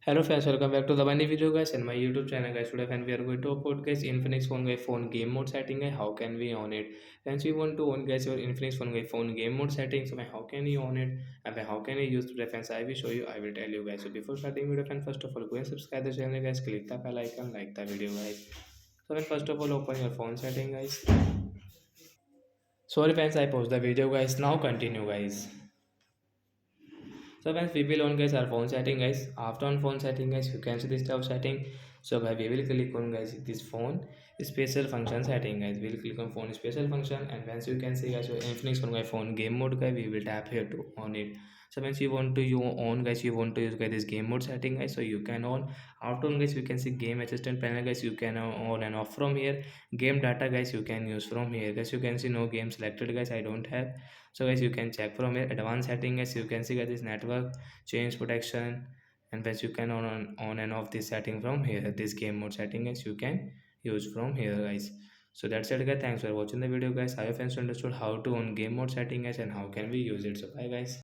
Hello friends, welcome back to the Bunny video guys and my YouTube channel guys. Today friend we are going to upload guys Infinix phone game mode setting guys. How can we on it? Friends, we want to on guys your Infinix phone game mode setting. So how can you on it? And how can you use today friends? I will show you. I will tell you guys. So before starting video friends, first of all go and subscribe the channel guys. Click the bell icon, like the video guys. So then first of all open your phone setting guys. Sorry friends, I paused the video guys. Now continue guys. So guys, we will on guys our phone setting guys. After on phone setting guys, you can see this type of setting. So guys, we will click on guys this phone special function setting guys. We'll click on phone special function and once you can see guys your Infinix on my phone game mode guys, we will tap here to on it. So once you want to you on guys, you want to use guys this game mode setting guys, so you can on. After on guys, you can see game assistant panel guys, you can on and off from here. Game data guys, you can use from here guys. You can see no game selected guys, I don't have. So guys, you can check from here advanced setting guys, you can see guys this network change protection, and guys you can on and off this setting from here. This game mode setting guys, you can use from here guys. So that's it guys, thanks for watching the video guys. I hope you understood how to on game mode setting guys and how can we use it. So bye guys.